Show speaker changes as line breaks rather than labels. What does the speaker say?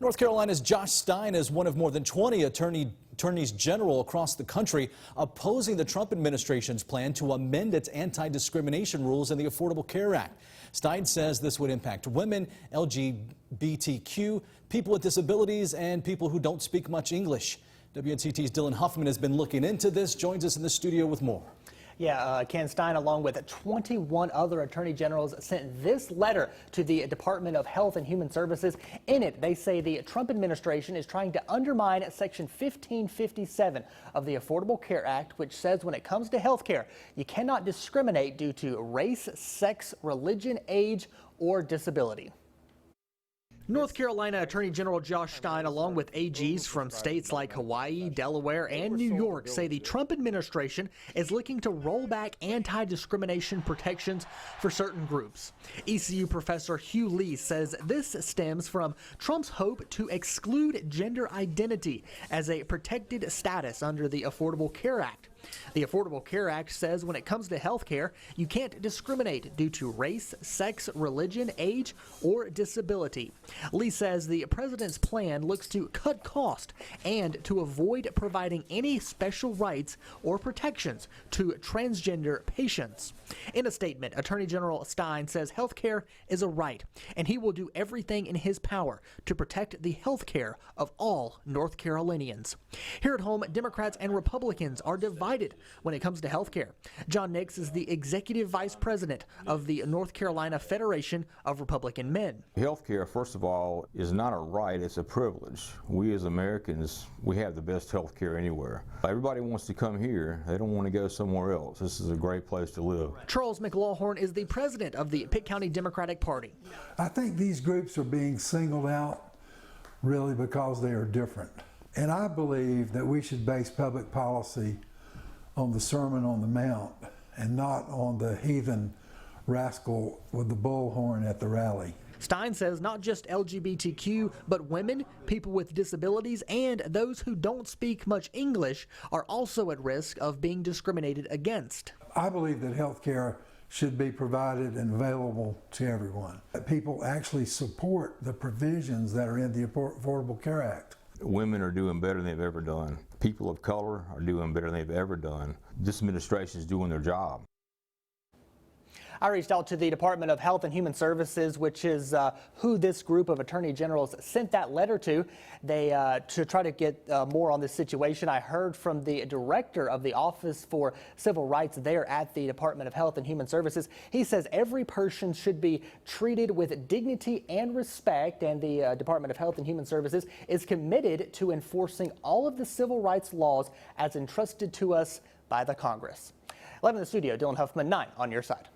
North Carolina's Josh Stein is one of more than 20 attorneys general across the country opposing the Trump administration's plan to amend its anti-discrimination rules in the Affordable Care Act. Stein says this would impact women, LGBTQ, people with disabilities, and people who don't speak much English. WNCT's Dylan Huffman has been looking into this, joins us in the studio with more.
Yeah, Ken, Stein, along with 21 other attorney generals, sent this letter to the Department of Health and Human Services. In it, they say the Trump administration is trying to undermine Section 1557 of the Affordable Care Act, which says when it comes to health care, you cannot discriminate due to race, sex, religion, age, or disability. North Carolina Attorney General Josh Stein, along with AGs from states like Hawaii, Delaware, and New York, say the Trump administration is looking to roll back anti-discrimination protections for certain groups. ECU professor Hugh Lee says this stems from Trump's hope to exclude gender identity as a protected status under the Affordable Care Act. The Affordable Care Act says when it comes to health care, you can't discriminate due to race, sex, religion, age, or disability. Lee says the president's plan looks to cut cost and to avoid providing any special rights or protections to transgender patients. In a statement, Attorney General Stein says health care is a right, and he will do everything in his power to protect the health care of all North Carolinians. Here at home, Democrats and Republicans are divided when it comes to health care. John Nix is the executive vice president of the North Carolina Federation of Republican Men.
Health care, first of all, is not a right, it's a privilege. We as Americans, we have the best health care anywhere. Everybody wants to come here, they don't want to go somewhere else. This is a great place to live.
Charles McLawhorn is the president of the Pitt County Democratic Party.
I think these groups are being singled out really because they are different. And I believe that we should base public policy on the Sermon on the Mount and not on the heathen rascal with the bullhorn at the rally.
Stein says not just LGBTQ, but women, people with disabilities, and those who don't speak much English are also at risk of being discriminated against.
I believe that health care should be provided and available to everyone. That people actually support the provisions that are in the Affordable Care Act.
Women are doing better than they've ever done. People of color are doing better than they've ever done. This administration is doing their job.
I reached out to the Department of Health and Human Services, which is who this group of attorney generals sent that letter to. To try to get more on this situation. I heard from the director of the Office for Civil Rights there at the Department of Health and Human Services. He says every person should be treated with dignity and respect, and the Department of Health and Human Services is committed to enforcing all of the civil rights laws as entrusted to us by the Congress. Live in the studio, Dylan Huffman, 9 on your side.